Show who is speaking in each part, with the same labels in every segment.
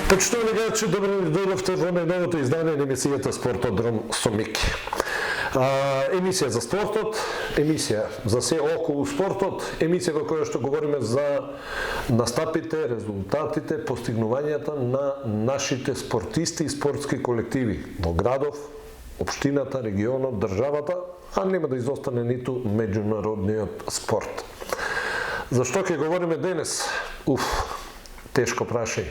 Speaker 1: Почитувани гледачи, добро ни дојдовте во најновото издание на емисијата Спортодром со Мики. Емисија за спортот, емисија за се околу спортот, емисија во која што говориме за настапите, резултатите, постигнувањата на нашите спортисти и спортски колективи во градов, општината, регионот, државата, а нема да изостане ниту меѓународниот спорт. Зашто ќе говориме денес? Тешко прашање.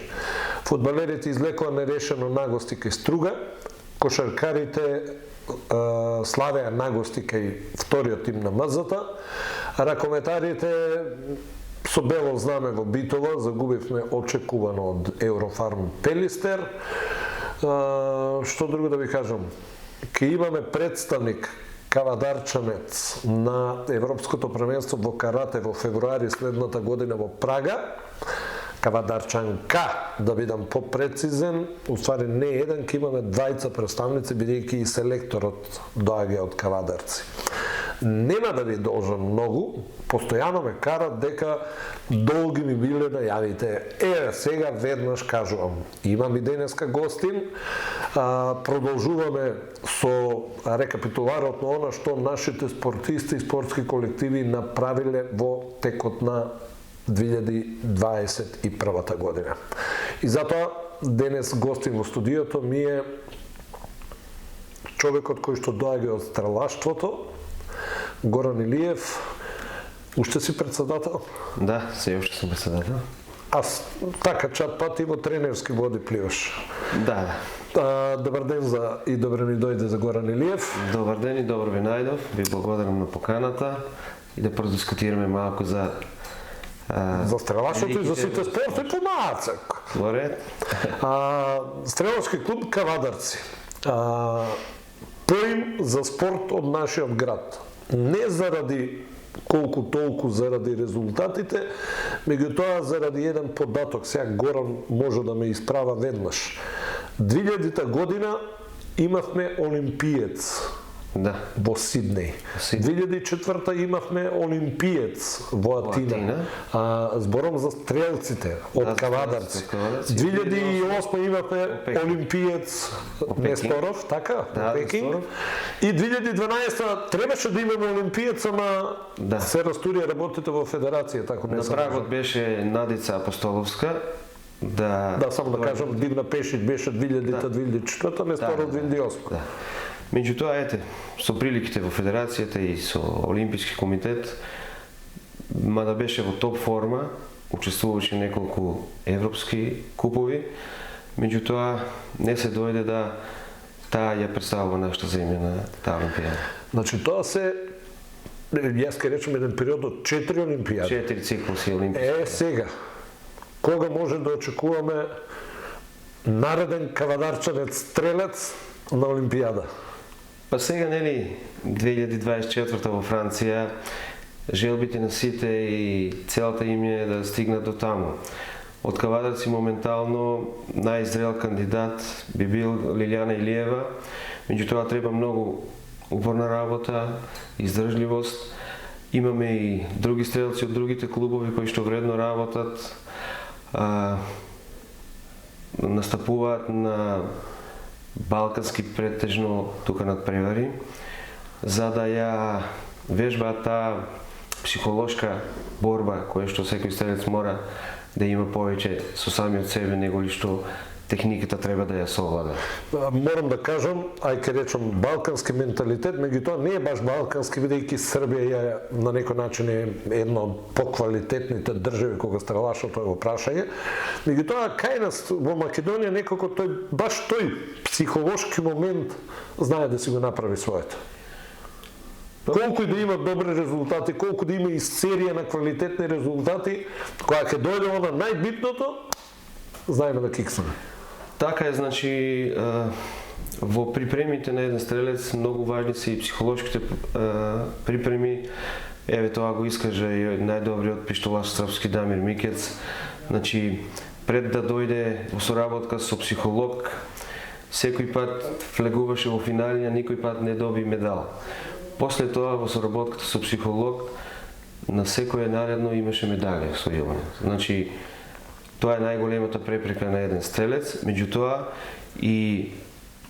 Speaker 1: Фудбалерите излекоа нерешено нагости кај Струга, кошаркарите славеа нагости кај вториот тим на МЗ-та, ракометарите со бело знаме во Битола, загубивме очекувано од Еврофарм Пелистер. Што друго да ви кажам? Ке имаме представник кавадарчанец на Европското првенство во карате во февруари следната година во Прага, кавадарчанка, да бидам попрецизен, уствари не еден, ке имаме двајца представници, бидејќи и селекторот доаѓа од кавадарци. Нема да ви должам многу, постојано ме карат дека долги ми биле најавите. Сега веднаш кажувам, имам и денеска гостин, продолжуваме со рекапитуларот на она што нашите спортисти и спортски колективи направиле во текот на 2021 година. И затоа денес гостин во студиото ми е човекот кој што доаѓа од стрелаштвото, Горан Илиев. Уште си председател?
Speaker 2: Да, се уште сум председател.
Speaker 1: Така чат пат и во тренерски води пливаш.
Speaker 2: Да.
Speaker 1: Добар ден и добро ни дојде за Горан Илиев.
Speaker 2: Добар ден и добро ви најдов. Ви благодарам на поканата и да продискутираме малку за
Speaker 1: стрелашото и за сите спорти по Мацак.
Speaker 2: Лорет.
Speaker 1: Стрелашки клуб Кавадарци. Поим за спорт од нашиот град. Не заради колку толку заради резултатите, меѓутоа заради еден податок. Сега Горан може да ме исправа веднаш. 2000 година имавме олимпиец.
Speaker 2: Да.
Speaker 1: Во Сиднеј. 2004 имавме олимпиец во Атина. Зборам за стрелците од кавадарци. 2008 имавме олимпиец Несторов, така?
Speaker 2: Да,
Speaker 1: Пекинг. И 2012 требаше да имаме олимпиец, ама се растурија работите во федерација, така не
Speaker 2: на прагот беше Надица Апостоловска.
Speaker 1: Да, само да кажам, Дивна Пешич беше 2000-2004, Несторов 2008.
Speaker 2: Меѓутоа, со приликите во федерацијата и со Олимписки комитет, мада беше во топ форма, учествуваше неколку европски купови, меѓутоа не се дојде да таа ја представува нашата земја на таа олимпијада.
Speaker 1: Значи тоа се, јас ке речем еден период од 4 олимпијади.
Speaker 2: 4 циклуси олимписки.
Speaker 1: Сега, кога може да очекуваме нареден кавадарчанец стрелец на олимпијада?
Speaker 2: Па сега, нели, 2024 во Франција, желбите на сите и целата им е да стигнат до таму. Од кавадарци моментално најзрел кандидат би бил Лилјана Илиева, меѓутоа треба многу упорна работа, издржливост. Имаме и други стрелци од другите клубови кои што вредно работат, настапуваат на балкански претежно тука над превари, за да ја вежбаат таа психолошка борба која што секој стрелец мора да има повеќе со самиот себе него ли што техниката треба да ја совлада.
Speaker 1: Морам да кажам, ке речам балкански менталитет, меѓутоа не е баш балкански, бидејќи Србија е на некој начин е една од поквалитетните држави кога стрелашото е во прашање. Меѓутоа кај нас во Македонија некако баш тој психолошки момент знае да си го направи своето. Колку и да има добри резултати, колку да има и серија на квалитетни резултати, кога ќе дојде она најбитното, знаеме да киксаме.
Speaker 2: Така е, значи, Во припремите на еден стрелец многу важни се и психолошките припреми. Еве тоа го искажа и најдобриот пиштолаш српски Дамир Микец. Значи, пред да дојде во соработка со психолог, секој пат влегуваше во финали, а никој пат не доби медал. После тоа во соработката со психолог, на секој наредно имаше медалја со јавање. Значи, тоа е најголемата препрека на еден стрелец, меѓутоа и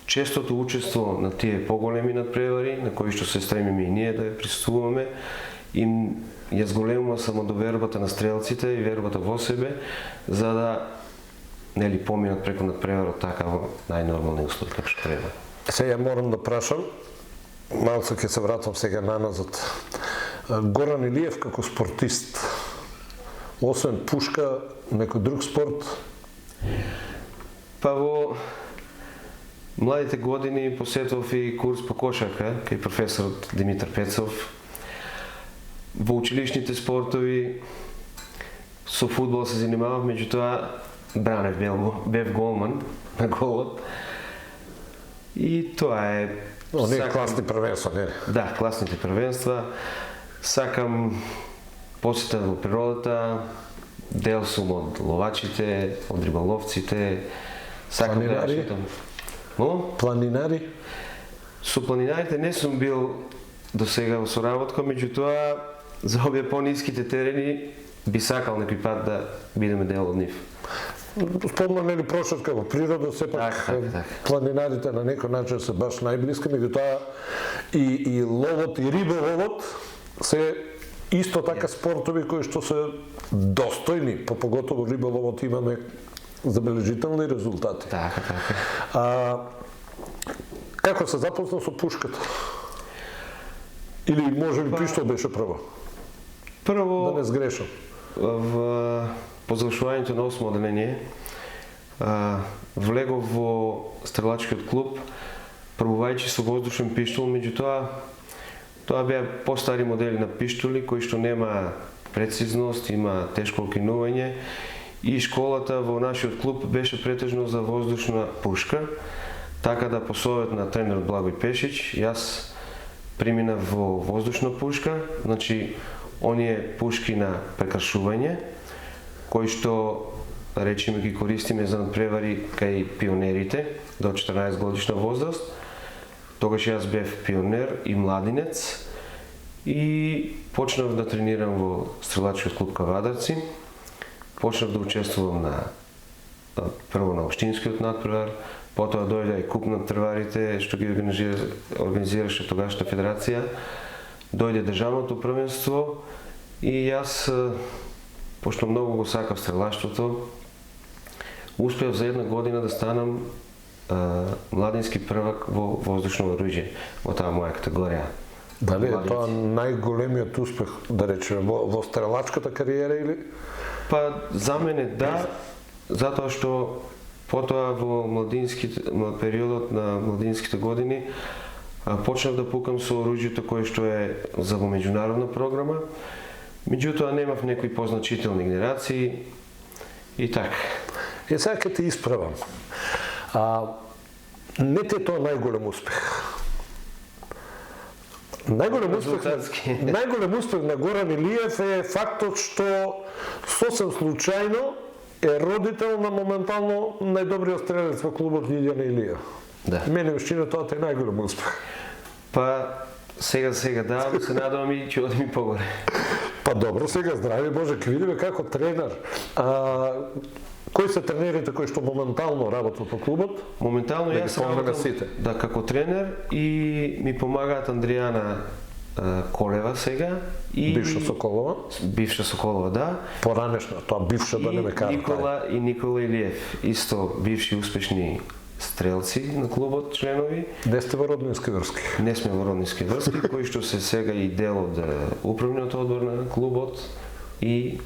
Speaker 2: честото учество на тие поголеми надпревари, на кои што се стремиме и ние да ја присуствуваме, им ја зголемува самодовербата на стрелците и вербата во себе, за да нели поминат преку надпреварот така во најнормални услови како што треба.
Speaker 1: Сега морам да прашам, малце ќе се вратам сега наназад. Горан Илиев како спортист, освен пушка, некој друг спорт?
Speaker 2: Па во младите години посетував и курс по кошарка кај професорот Димитар Пецов. Во училишните спортови со фудбал се занимавав, меѓутоа бранев бев голман на голот. И тоа е...
Speaker 1: Оние класни првенства, не?
Speaker 2: Да, класните првенства. Сакам посета во природата, дел сум од ловачите, од риболовците. Сакам
Speaker 1: Планинари? Планинари?
Speaker 2: Со планинарите не сум бил до сега во соработка, меѓутоа за овие пониските терени би сакал некој пат да бидеме дел од нив.
Speaker 1: Спомнаме ли прошетка во природа, сепак планинарите на некој начин се баш најблиска, меѓутоа и ловот и риболовот се исто така спортови кои што се достојни, поготово риболовот имаме забележителни резултати.
Speaker 2: Така.
Speaker 1: Како се запозна со пушката? Или може би пиштол беше прво?
Speaker 2: Прво,
Speaker 1: да не сгрешам.
Speaker 2: По завршувањето на 8 одделение влегов во стрелачкиот клуб, пробувајќи со воздушен пиштол, меѓутоа тоа беа постари модели на пиштоли кои што нема прецизност, има тешко окинување и школата во нашиот клуб беше претежно за воздушна пушка, така да по совет на тренерот Благој Пешич, јас преминав во воздушна пушка, значи оние пушки на прекршување, кои што речеме ги користиме за надпревари кај пионерите до 14 годишна возраст. Тогаш јас бев пионер и младинец и почнав да тренирам во стрелачкиот клуб Кавадарци. Почнав да учествувам прво на општинскиот надпревар, потоа дојде и куп надпреварите што ги организираше тогашната федерација. Дојде државното првенство и јас, пошто многу го сакав стрелаштвото, успеав за една година да станам младински првак во воздушно оружје, во таа моја категорија.
Speaker 1: Дали е тоа најголемиот успех, да речеме, во стрелачката кариера или?
Speaker 2: Па за мене да, затоа што потоа во периодот на младинските години почнав да пукам со оружјето кое што е за во меѓународна програма, меѓутоа немав некои позначителни генерации и така.
Speaker 1: И сега ќе те исправам. Не ти е тоа најголем успех. Најголем успех на Горан Илиев е фактот што сосем случајно е родител на моментално најдобриот стрелец во клубот Лилјан Илиев.
Speaker 2: Да.
Speaker 1: Мене ушчина тоа е најголем успех.
Speaker 2: Па сега да, се надевам и ќе одим и погоре.
Speaker 1: Па добро, сега здрави Боже, ќе видиме како тренер. Кои се тренерите кои што моментално работат во клубот?
Speaker 2: Моментално
Speaker 1: да
Speaker 2: јас работам како тренер и ми помагаат Андријана Колева сега и бивша Соколова, да.
Speaker 1: Поранешна, тоа бивша да не ме кара.
Speaker 2: Никола Илиев, исто бивши успешни стрелци на клубот, членови.
Speaker 1: Не сте во роднински врски?
Speaker 2: Не сме во роднински врски, кои што се сега и дел од управниот одбор на клубот и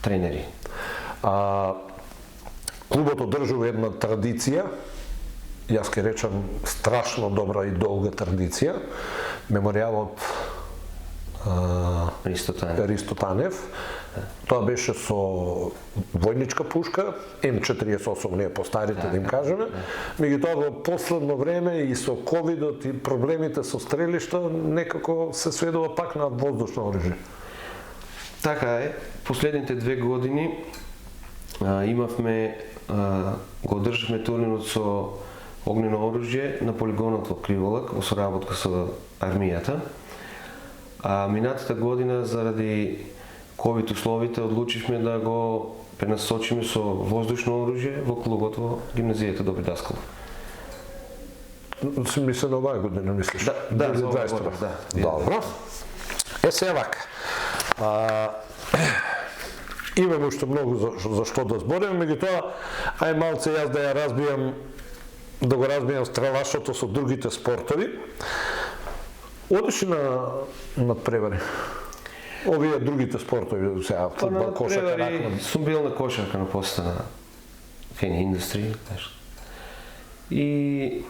Speaker 2: тренери.
Speaker 1: Клубот одржува една традиција, јас ке речам страшно добра и долга традиција, меморијалот Ристо Танев, Тоа беше со војничка пушка, М48 ние постарите да им кажеме. Меѓутоа во последно време и со ковидот и проблемите со стрелишта некако се сведува пак на воздушно оружје.
Speaker 2: Така е, последните 2 години имавме, го одржавме турнирот со огнено оружје на полигонот во Криволак во соработка со армијата. А минатата година заради ковид условите одлучивме да го пренасочиме со воздушно оружје во клубот во гимназијата Добри Даскал.
Speaker 1: Мисле на оваа година, мислиш?
Speaker 2: Да, за оваа
Speaker 1: 2021.
Speaker 2: година, да.
Speaker 1: Добро. Се вака. Имаме уште многу за што да збориме, меѓутоа, ај малце јас да ја разбијам, да го разбијам стравашото со другите спортови. Одиш на надпревари? Овие другите спортови, сега фудбал, кошарка, ракмен.
Speaker 2: Сум бил на кошарка на поста на Фени Индустрии. И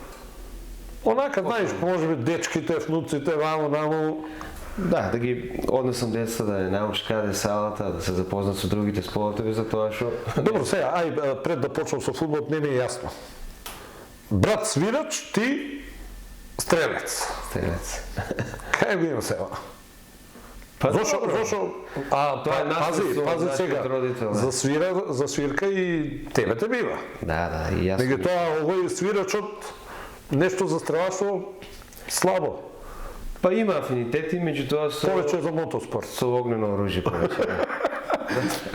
Speaker 1: Онака, знаеш, можеби дечките, внуците, вамо-намо.
Speaker 2: да ги однесам деца да ја научат каде е салата, да се запознат со другите спортови, за тоа што...
Speaker 1: Добро, сега, пред да почнам со фудбал, не ми е јасно. Брат свирач, ти стрелец.
Speaker 2: Стрелец.
Speaker 1: Кај го има сега? Зошо,
Speaker 2: Тоа е
Speaker 1: пази сега,
Speaker 2: родител, да.
Speaker 1: за свирка и тебе те бива.
Speaker 2: Да, и јас.
Speaker 1: Меѓутоа, овој свирачот, нешто за стрелаштво, слабо.
Speaker 2: Па има афинитети, меѓутоа
Speaker 1: Повеќе за мотоспорт.
Speaker 2: со огнено оружје повеќе.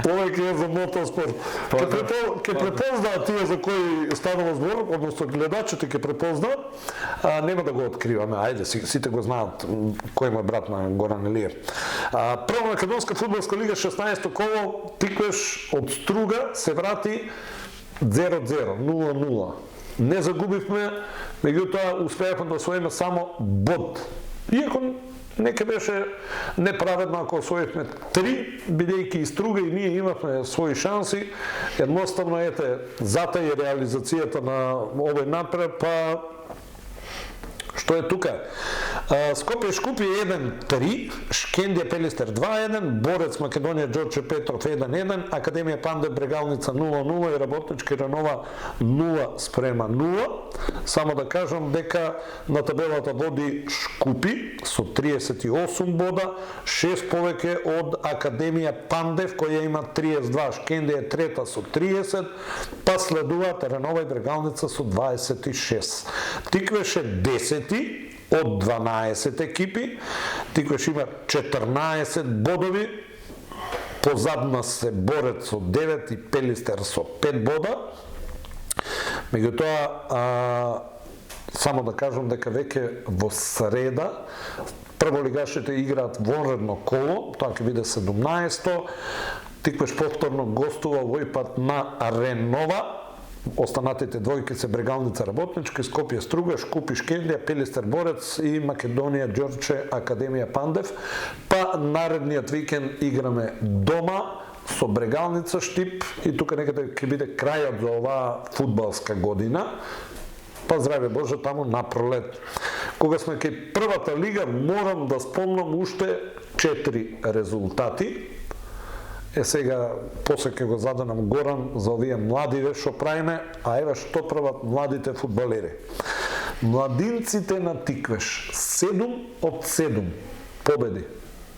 Speaker 1: Повеќе е за мотоспорт. Ке препознаат тие за кои станува збор, односно гледачите ке препознаат, нема да го откриваме, ајде, сите го знаат кој му е брат на Горан Илиев. Прва македонска фудбалска лига 16 коло, Тиквеш од Струга се врати 0-0, 0-0. Не загубивме, меѓутоа успеавме да освоиме само бод. Иако нека беше неправедно ако освоивме 3, бидејќи и Струга и ние имавме своји шанси, едноставно ете, затај реализацијата на овој напред, па што е тука? Скопје Шкупи 1-3, Шкендија Пелистер 2-1, Борец Македонија Ѓорче Петров 1-1, Академија Пандев Брегалница 0-0 и Работнички Ранова 0-0. Само да кажам дека на табелата води Шкупи со 38 бода, 6 повеќе од Академија Пандев која има 32, Шкендија е трета со 30, па следуваат Ранова и Брегалница со 26. Тиквеш е 10 од 12 екипи, Тиквеш има 14 бодови, позадна се Борец со 9 и Пелистер со 5 бода. Меѓутоа, само да кажам дека веќе во среда прволигашите играат вонредно коло, тоа ќе биде 17-то, Тиквеш повторно гостува овој пат на Ренова. Останатите двојки се Брегалница Работнички, Скопје Струга, Шкупи Шкендија, Пелистер Борец и Македонија Ѓорче Академија Пандев. Па наредниот викенд играме дома со Брегалница Штип и тука некаде ќе биде крајот за оваа фудбалска година. Па здраве Боже таму на пролет. Кога сме кај првата лига морам да спомнам уште 4 резултати. Сега, после ќе го заданам Горан за овие младиве што правиме, а еве што прават младите фудбалери. Младинците на Тиквеш, 7 од 7 победи.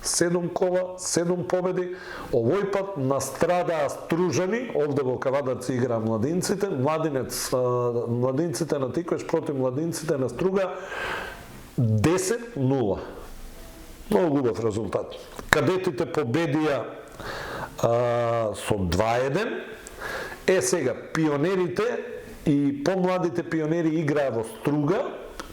Speaker 1: 7 кола, 7 победи. Овој пат настрадаа Стружани, овде во Кавадарци играа младинците, младинците на Тиквеш против младинците на Струга 10-0. Многу убав резултат. Кадетите победија со 2-1. Сега, пионерите и помладите пионери играа во Струга.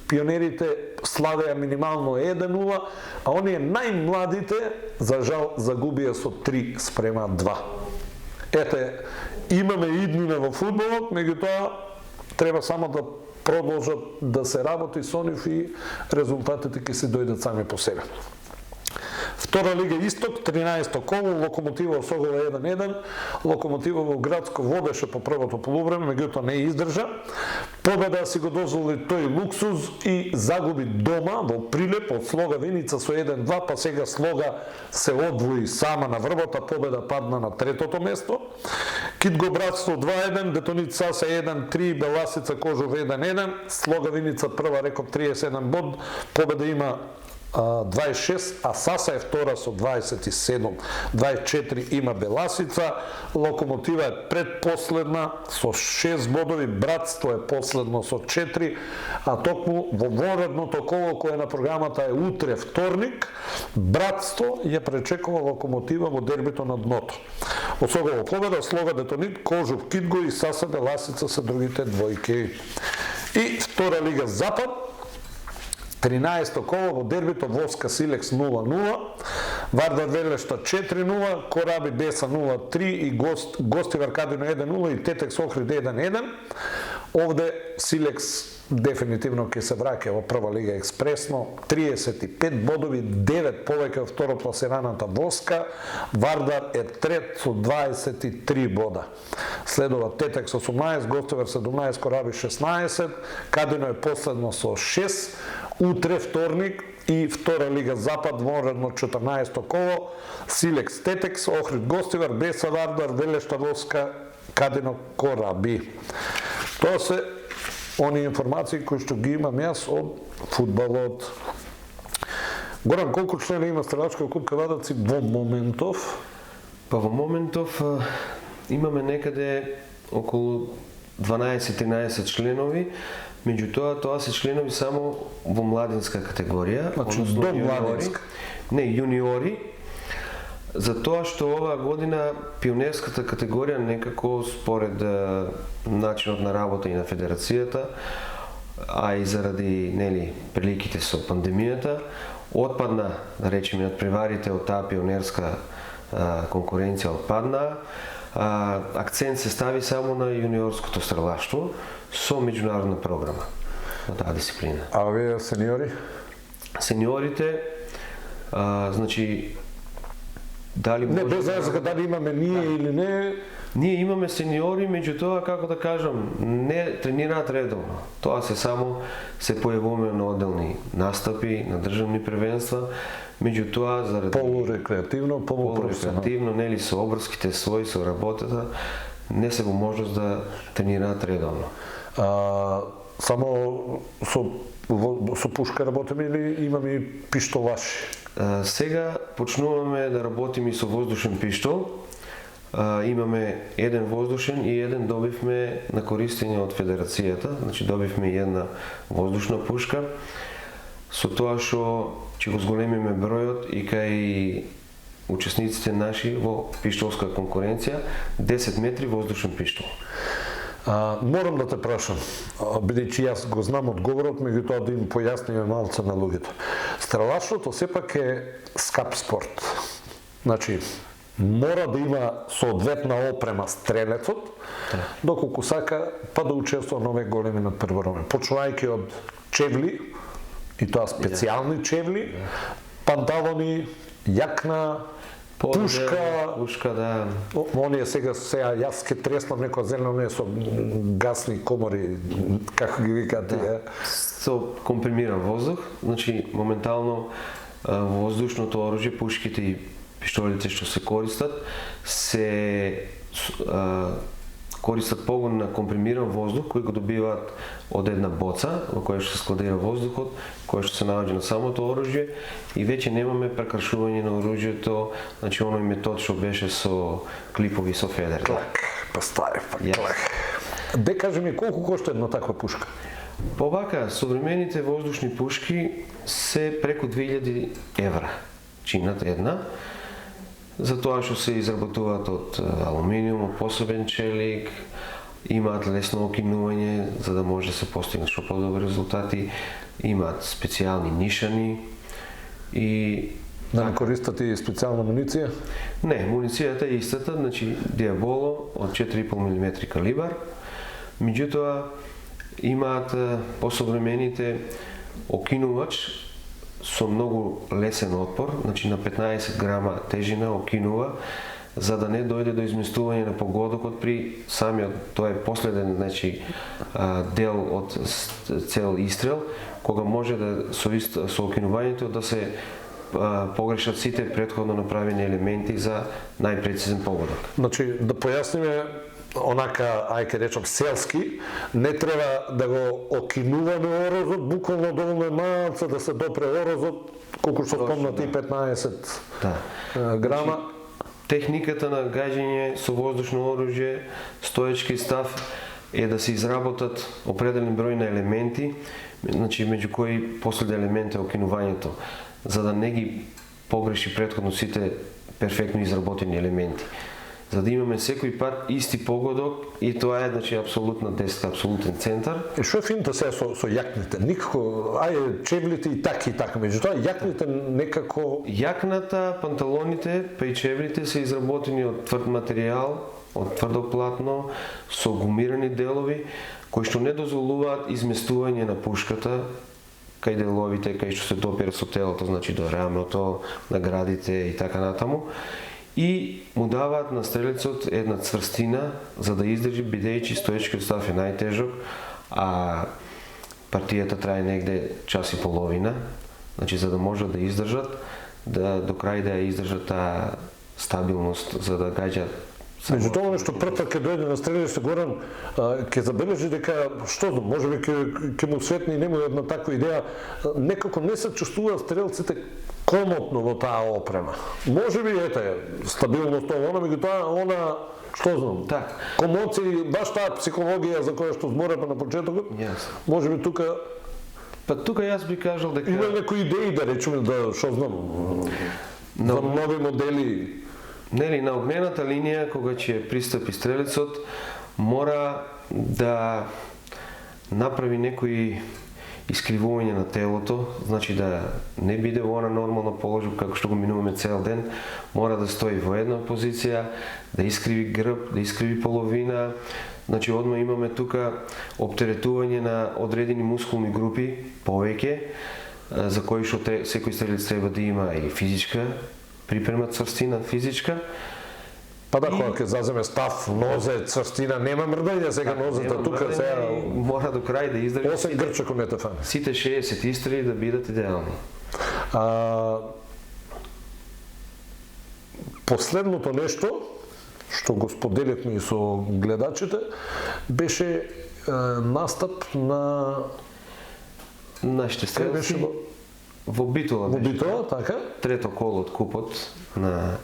Speaker 1: Пионерите славеа минимално 1-0, а оние најмладите, за жал, загубија со 3-2. Ете, имаме иднина во фудбалот, меѓутоа треба само да продолжат да се работи со нив и резултатите ќе се дојдат сами по себе. Втора лига Исток, 13-то коло, Локомотива освоила 1-1. Локомотива во Градско водеше по првото полувреме, меѓутоа не издржа. Победа си го дозволи тој луксуз и загуби дома во Прилеп од Слога Виница со 1-2, па сега Слога се одвои сама на врвот, а победа падна на третото место. Китго Братство 2-1, Детонит Саса 1-3, Беласица Кожов 1-1, Слога Виница прва рекорд 37 бод, победа има 26, а Саса е втора со 27. 24 има Беласица, Локомотива е предпоследна со 6 бодови, Братство е последно со 4, а токму во вонредното коло кое на програмата е утре вторник, Братство ја пречекува Локомотива во дербито на дното. Осогово победа Слога Детонит, Кожов Китго и Саса Беласица се другите двојки. И втора лига Запад, 13-то коло во дербито Воска Силекс 0-0, Вардар Велешта 4-0, Кораби Деса 0-3 и гости Аркадино 1-0 и Тетекс Охрид 1-1. Овде Силекс дефинитивно ќе се враќа во прва лига експресно, 35 бодови, 9 повеќе од второпласираната Воска, Вардар е трет со 23 бода. Следува Тетекс 18, Гостивар 17, Кораби 16, Кадино е последно со 6, утре вторник и втора лига Запад, вонредно 14-то коло, Силекс Тетекс, Охрид Гостивар, Беса Вардар, Велешта Воска, Кадино Кораби. Тоа се они информации кои што ги имам јас од фудбалот. Горан, колку члена има Стрелачкиот клуб Кавадаци во моментов?
Speaker 2: Па во моментов имаме некаде околу 12-13 членови, меѓутоа тоа се членови само во младинска категорија,
Speaker 1: значи до младинска.
Speaker 2: Не, јуниори, затоа што оваа година пионерската категорија некако според начинот на работа и на федерацијата, а и заради приликите со пандемијата, отпадна, да речеме, од преварите од таа пионерска конкуренција отпадна. Акцент се стави само на јуниорското стрелаштво со меѓународна програма на таа дисциплина.
Speaker 1: А овие сениори?
Speaker 2: Сениорите, значи, дали
Speaker 1: не,
Speaker 2: може
Speaker 1: без разлика дали имаме ние или не.
Speaker 2: Ние имаме сениори, меѓутоа, како да кажам, не тренираат редовно. Тоа се само се појавуваме на одделни настапи, на државни првенства, меѓутоа заради
Speaker 1: полурекреативно,
Speaker 2: полурекреативно, нели со обврските своји, со работата, не се во можност да тренираат редовно.
Speaker 1: Само со пушка работиме или имаме и пиштолаши?
Speaker 2: Сега почнуваме да работиме со воздушен пиштол. Имаме еден воздушен и еден добивме на користење од федерацијата, значи добивме една воздушна пушка, со тоа што ќе го зголемиме бројот и кај учесниците наши во пиштолска конкуренција, 10 метри воздушен пиштол.
Speaker 1: Морам да те прашам, бидејќи јас го знам одговорот, меѓутоа да им појасниме малце на луѓето. Стрелаштвото сепак е скап спорт. Значи, мора да има соодветна опрема стрелецот, доколку сака па да учествува на овие големи надпреварувања. Почнувајќи од чевли, и тоа специјални чевли, панталони, јакна, пушка,
Speaker 2: да.
Speaker 1: Оние сега јас ке треснам некоја зелена, оние со гасни комори, како ги викаат тие.
Speaker 2: Со компримиран воздух, значи моментално воздушното оружје, пушките и пиштолите што се користат, користат погон на компримиран воздух кој го добиваат од една боца во која што се складира воздухот, која што се наоѓа на самото оружје и веќе немаме прекршување на оружјето, значи оној метод што беше со клипови со федер.
Speaker 1: Клак, па стави, па клак. Де кажи ми колку кошта една таква пушка?
Speaker 2: Повака, современите воздушни пушки се преку 2000 евра чинат една, затоа што се изработуваат од алуминиум, од посебен челик, имаат лесно окинување за да може да се постигне што подобри резултати, имаат специјални нишани и
Speaker 1: да не користат и специјална муниција?
Speaker 2: Не, муницијата е истата, значи Диаболо од 4,5 мм калибар. Меѓутоа имаат посовремените окинувач со многу лесен отпор, значи на 15 грама тежина окинува, за да не дојде до изместување на погодокот при самиот, тоа е последен, значи, дел од цел истрел, кога може да со окинувањето да се погрешат сите претходно направени елементи за најпрецизен погодок.
Speaker 1: Значи, да појасниме, онака, ајке речам, селски, не треба да го окинуваме орозот, буквално доволно е малце да се допре орозот, колку што спомнати 15 грама.
Speaker 2: Техниката на гаѓање со воздушно оружје, стоечки став, е да се изработат определен број на елементи, значи меѓу кои последен елемент е окинувањето, за да не ги погреши претходно сите перфектно изработени елементи. За да имаме секој пат исти погодок и тоа е, значи, апсолутна деска, апсолутен центар.
Speaker 1: И што е финта сега со јакните? Никако, ајде, чевлите и така, меѓутоа јакните некако...
Speaker 2: Јакната, панталоните, па и чевлите се изработени од тврд материјал, од тврдо платно, со гумирани делови, кои што не дозволуваат изместување на пушката кај деловите, кај што се допира со телото, значи до рамното, на градите и така натаму. И му даваат на стрелецот една цврстина за да издржи, бидејќи стоечкиот став е најтежок, а партијата трае негде час и половина, значи за да може да издржат, да до крај да ја издржат таа стабилност за да гаѓа.
Speaker 1: Меѓутоа нешто прв пат ќе дојде на стрелиšte Горан, ќе забележи дека, што знам, можеби ќе му светни и нема една таква идеја, некако не се чувствуваат стрелците комотно во таа опрема. Можеби ете стабилност она, меѓутоа она, што знам,
Speaker 2: Так.
Speaker 1: комоци, баш таа психологија за која што зборевме на почетокот, можеби тука
Speaker 2: Па тука јас би кажал дека
Speaker 1: има некои идеи да речеме да, што знам, за нови модели.
Speaker 2: Нели, на огнената линија, кога ќе пристапи стрелецот, мора да направи некои искривување на телото, значи да не биде во она нормална положба како што го минуваме цел ден, мора да стои во една позиција, да искриви грб, да искриви половина, значи одма имаме тука оптеретување на одредени мускулни групи повеќе, за кои што секој стрелец треба да има и физичка припрема, цврстина физичка.
Speaker 1: Па да, кога ќе заземе став, нозе, цврстина, нема мрдање сега нозата тука сега.
Speaker 2: Мора до крај да издржи.
Speaker 1: Осем грчако не те фане.
Speaker 2: Сите 60 истрели да бидат идеални.
Speaker 1: Последното нешто што го споделивме и со гледачите беше настап на
Speaker 2: нашите стрелци во Битола.
Speaker 1: Во Битола, така?
Speaker 2: Трето коло од купот на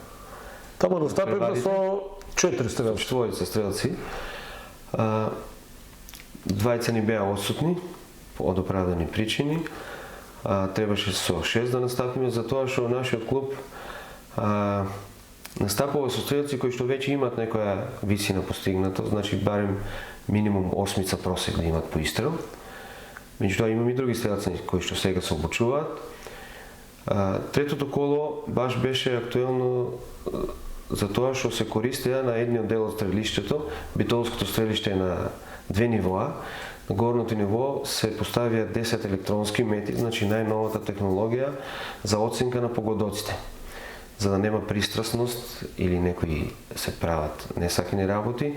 Speaker 1: Таму настапивме со 4 стрелци.
Speaker 2: Четворица стрелци. Двајца ни беа отсутни од оправдани причини. Требаше со 6 да настапиме, затоа што нашиот клуб настапува со стрелци кои што веќе имаат некоја висина постигнато, значи барем минимум 8 просек да имаат по истрел. Меѓутоа имам и други стрелци кои што сега се обучуваат. Третото коло баш беше актуелно за тоа што се користеа на едниот дел од стрелиштето. Битолското стрелиште е на две нивоа. На горното ниво се поставија 10 електронски мети, значи најновата технологија за оценка на погодоците. За да нема пристрасност или некои се прават несакани работи,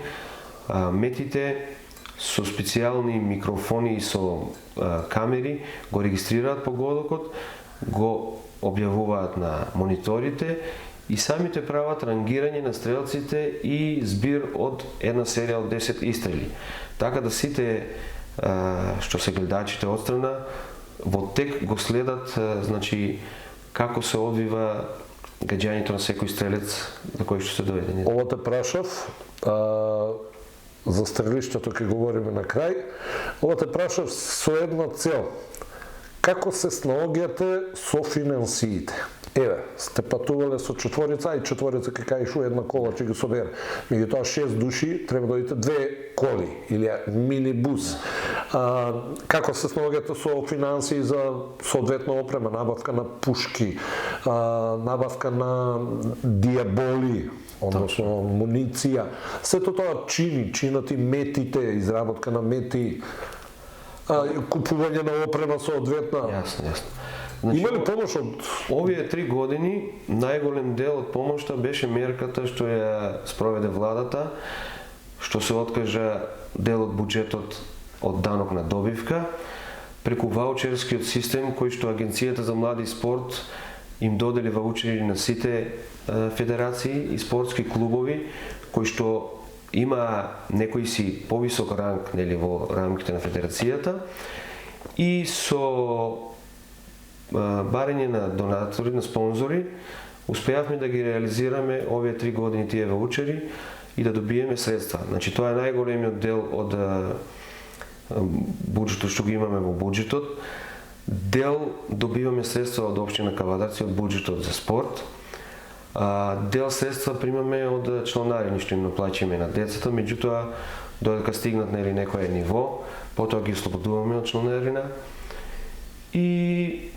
Speaker 2: метите со специјални микрофони и со камери го регистрираат погодокот, го објавуваат на мониторите и самите прават рангирање на стрелците и збир од една серија од 10 истрели. Така да сите што се гледачите отстрана во тек го следат, значи како се одвива гаѓањето на секој стрелец за кој што се дојде.
Speaker 1: Ова те прашав, за стрелиштето ќе говориме на крај. Ова те прашав со една цел. Како се снаоѓате со финансиите? Еве, сте патувале со четворица, и четворица ќе кажеш една кола ќе ги собере. Меѓутоа 6 души треба да дојдете 2 коли или минибус. Како се снаоѓате со финансии за соодветна опрема, набавка на пушки, набавка на диаболи, односно муниција. Сето тоа чинат и метите, изработка на мети, купување на опрема соодветна.
Speaker 2: Јасно.
Speaker 1: Има ли помош од...
Speaker 2: Овие 3 години најголем дел од помошта беше мерката што ја спроведе владата, што се откажа дел од буџетот од данок на добивка, преку ваучерскиот систем кој што Агенцијата за млади и спорт им додели ваучери на сите федерации и спортски клубови кои што има некои си повисок ранг, нели, во рамките на федерацијата, и со барање на донатори, на спонзори, успеавме да ги реализираме овие 3 години тие ваучери и да добиеме средства. Значи тоа е најголемиот дел од буџетот што го имаме во буџетот. Дел добиваме средства од општина Кавадарци од буџетот за спорт. Дел средства примаме од членарини што им наплаќаме на децата, меѓутоа додека стигнат нели некое ниво, потоа ги ослободуваме од членарина и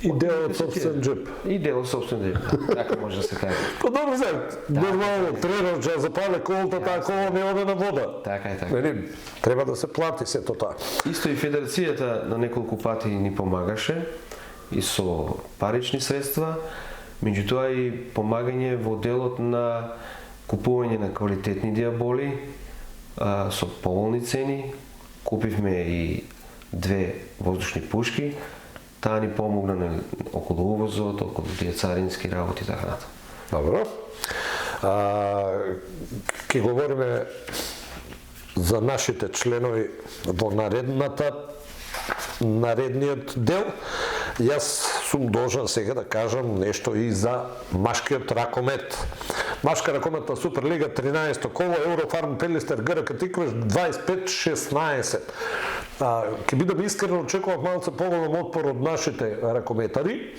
Speaker 1: дел од собствен джеп.
Speaker 2: И дел од собствен джеп, така може да се каже.
Speaker 1: Па добро се, нормално, тренер ќе запале колата, таа кола не оде на вода.
Speaker 2: Така е, така.
Speaker 1: Нели, треба да се плати сето тоа.
Speaker 2: Исто и федерацијата на неколку пати ни помагаше и со парични средства, меѓутоа и помагање во делот на купување на квалитетни диаболи со поволни цени. Купивме и 2 воздушни пушки. Таа ни помогна околу увозот, околу тие царински работи и така натаму.
Speaker 1: Добро. Ке говориме за нашите членови во наредниот дел. Јас сум должен сега да кажам нешто и за машкиот ракомет. Машка ракометна Суперлига 13 коло, Еврофарм Пелистер ГРК Тиквеш 25-16. Ке бидам искрен, очекував малце поголем отпор од нашите ракометари.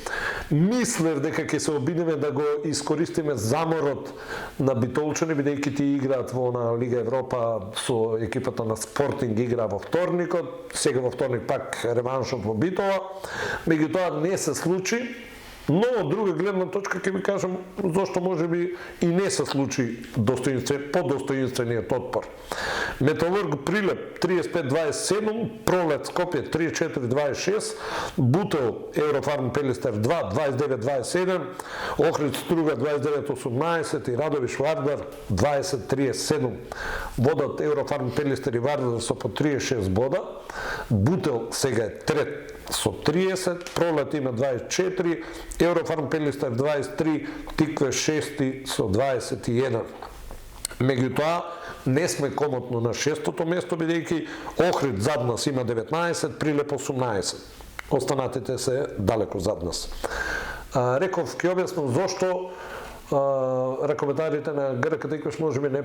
Speaker 1: Мислев дека ќе се обидеме да го искористиме заморот на битолчани, бидејќи тие играат во на Лига Европа со екипата на Спортинг, игра во вторникот, сега во вторник пак реваншот во Битола. Меѓутоа не се случи. Но од друга гледна точка ќе ви кажам зошто можеби и не се случи подостоинствениот отпор. Металург Прилеп 35-27, Пролет Скопје 34-26, Бутел Еврофарм Пелистер 2 29-27, Охрид Струга 29-18 и Радовиш Вардар 20-37. Водат Еврофарм Пелистер и Вардар со по 36 бода. Бутел сега е трет со 30, Пролет има 24, Еврофарм Пелистер 23, Тикве 6 со 21. Меѓутоа, не сме комотно на 6-то место, бидејќи Охрид зад нас има 19, Прилеп 18. Останатите се далеко зад нас. Реков, ќе објаснам зошто ракометарите на ГРК Тиквеш можеби не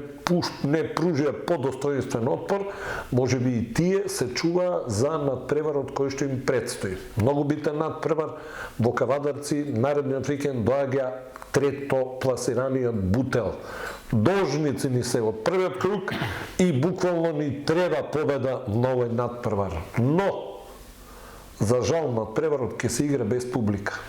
Speaker 1: пружија подостоинствен отпор, можеби и тие се чува за надпреварот кој што им предстои. Многу битен надпревар во Кавадарци, наредниот викенд доаѓа трето пласираниот Бутел. Должници ни се од првиот круг и буквално ни треба победа на овој надпревар. Но, за жал, надпреварот ќе се игра без публика.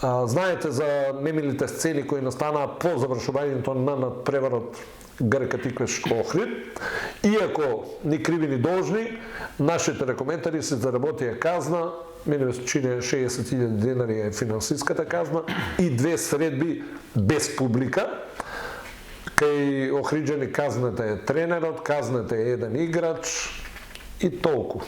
Speaker 1: Знаете за немилите сцени кои настанаа по завршувањето на надпреварот ГРК Тиквеш Охрид. Иако ни криви ни должни, нашите ракометари се заработија казна, мене се чини 60.000 денари е финансиската казна и 2 средби без публика. Кај охриджани казната е тренерот, казната е еден играч и толку.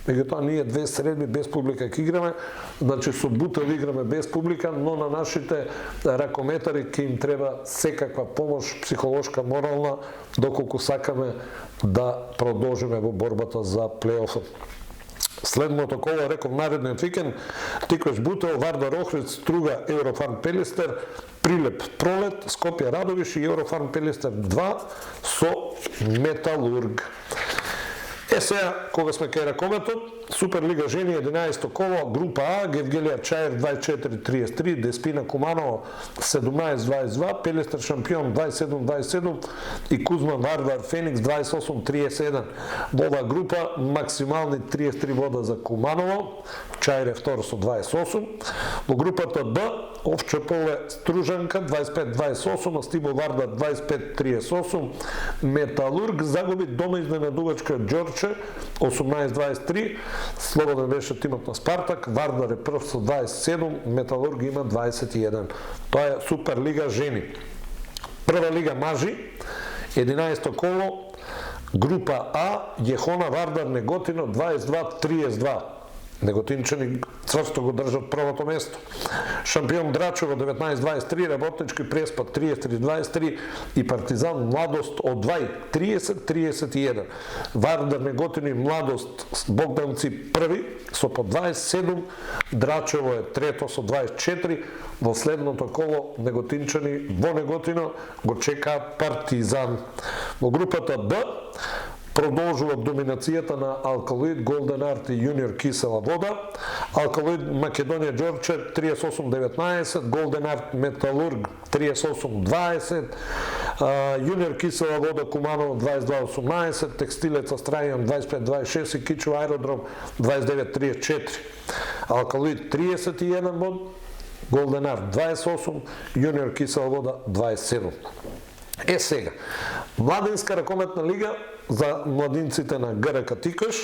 Speaker 1: Меѓутоа ние 2 средби без публика ќе играме, значи со Бутел играме без публика, но на нашите ракометари ќе им треба секаква помош, психолошка, морална, доколку сакаме да продолжиме во борбата за плейофот. Следното коло, реков, наредниот викенд, Тиквеш Бутел, Вардар Охрид, Струга, Еврофарм Пелистер, Прилеп Пролет, Скопје Радовиш и Еврофарм Пелистер 2 со Металург. Сега, кога сме кај ракометот, Суперлига жени 11 коло, група А, Гевгелија Чаир 24-33, Деспина Куманово 17-22, Пелистер Шампион 27-27 и Кузман Вардар Феникс 28-31. Во оваа група максимални 33 бода за Куманово, Чајре втор со 28. Во групата Б, Овче поле Стружанка 25-28, Стиво Вардар 25-38, Металург загуби дома изненадувачка Ѓорче 18-23, слободен беше тимот на Спартак, Вардар е прв со 27, Металург има 21. Тоа е Суперлига жени. Прва лига мажи, 11 коло, група А, Јехона Вардар Неготино 22-32. Неготинчани цврсто го држат првото место. Шампион Драчево 19-23, Работнички Преспад 33-23 и Партизан Младост од 30-31. Вардар Неготино и Младост Богданци први со по 27, Драчево е трето со 24, во следното коло неготинчани во Неготино го чека Партизан. Во групата Б продолжува доминацијата на Алкалоид, Голден Арт и Јуниор Кисела вода. Алкалоид Македонија Ѓорче 38-19, Голден Арт Металург 38-20, Јуниор Кисела вода Куманово 22-18, Текстилец Астрајан 25-26 и Кичо Аеродром 29-34. Алкалоид 31 бод, Голден Арт 28, Јуниор Кисела вода 27. Сега, Младинска ракометна лига за младинците на ГРК Тикаш.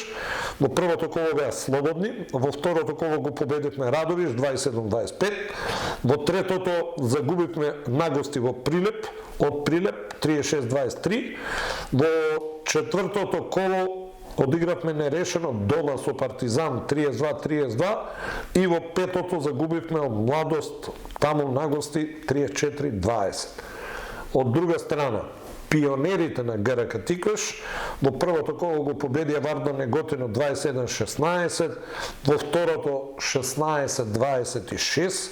Speaker 1: Во првото коло беа слободни, во второто коло го победивме Радовиш 27-25, во третото загубивме нагости во Прилеп, од Прилеп 36-23, во четвртото коло одигравме нерешено дома со Партизан 32-32 и во петото загубивме од Младост таму нагости 34-20. Од друга страна, пионерите на ГРК Тикаш во првото коло го победија Вардар Неготино 21-16, во второто 16-26,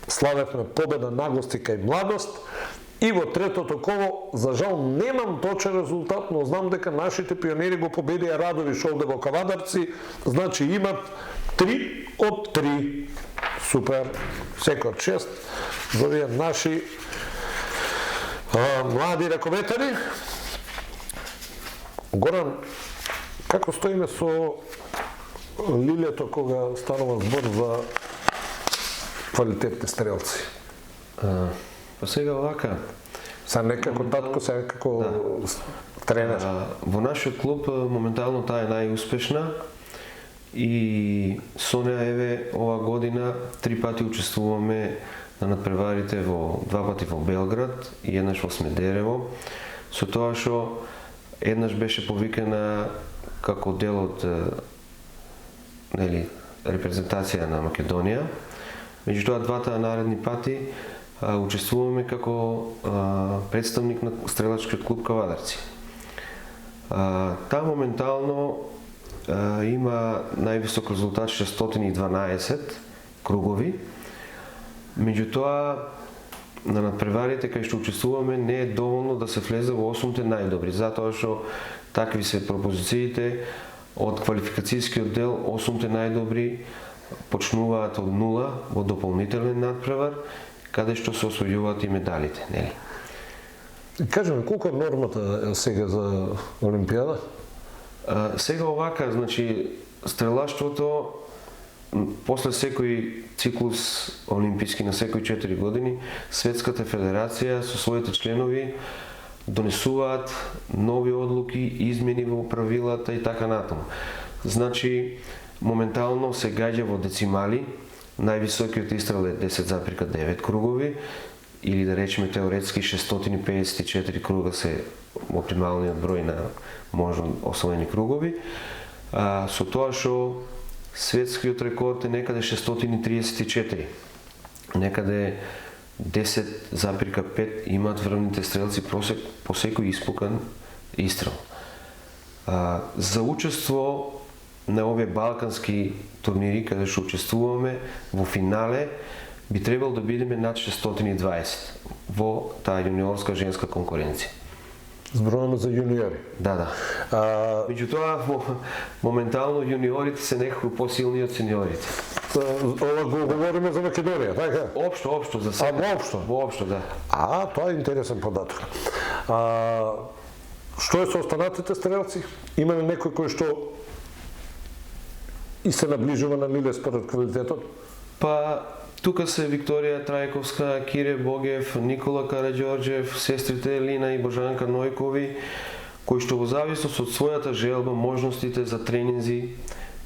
Speaker 1: славевме победа на гости кај Младост, и во третото коло, за жал, немам точен резултат, но знам дека нашите пионери го победија Радовиш овде во Кавадарци, значи имат 3 од 3. Супер, секој чест за овие наши млади ракометари. Горан, како стоиме со Лилето кога станува збор за квалитетни стрелци?
Speaker 2: Па сега овака.
Speaker 1: Са не како татко, сега како тренер.
Speaker 2: Во нашиот клуб моментално таа е најуспешна и со неа еве ова година 3 пати учествуваме на надпреварите во 2 пати во Белград и еднаш во Смедерево, со тоа што еднаш беше повикана како дел од репрезентација на Македонија. Меѓутоа двата наредни пати учествуваме како представник на стрелачкиот клуб Кавадарци. Таа моментално има највисок резултат 612 кругови. Меѓутоа, на надпреварите кај што учествуваме не е доволно да се влезе во 8-те најдобри, затоа што такви се пропозициите од квалификацијскиот дел. 8-те најдобри почнуваат од 0 во дополнителен надпревар, каде што се освојуваат и медалите, нели?
Speaker 1: Кажеме, колку е нормата сега за Олимпијада?
Speaker 2: Сега овака, значи, стрелаштвото после секој циклус олимписки на секои 4 години, Светската федерација со своите членови донесуваат нови одлуки, измени во правилата и така натаму. Значи, моментално се гаѓа во децимали, највисокиот истрел е 10,9 кругови, или да речеме теоретски 654 круга се оптималниот број на можно освоени кругови, со тоа што светскиот рекорд е некаде 634. Некаде 10,5 имаат врвните стрелци по секој испукан истрел. За учество на овие балкански турнири каде што учествуваме во финале би требало да бидеме над 620 во таа јуниорска женска конкуренција.
Speaker 1: Зборуваме за јуниори.
Speaker 2: Да. Меѓутоа, моментално јуниорите се некако посилни од сениорите.
Speaker 1: Ова го говориме за Македонија, така?
Speaker 2: Општо, за сега. Воопшто, да.
Speaker 1: Тоа е интересен податок. Што е со останатите стрелци? Има ли некој кој што и се наближува на нуле според квалитетот?
Speaker 2: Па, тука се Викторија Трајковска, Кире Богев, Никола Караѓорđев, сестрите Елина и Божанка Нојкови, кои што во зависност од својата желба, можностите за тренинзи,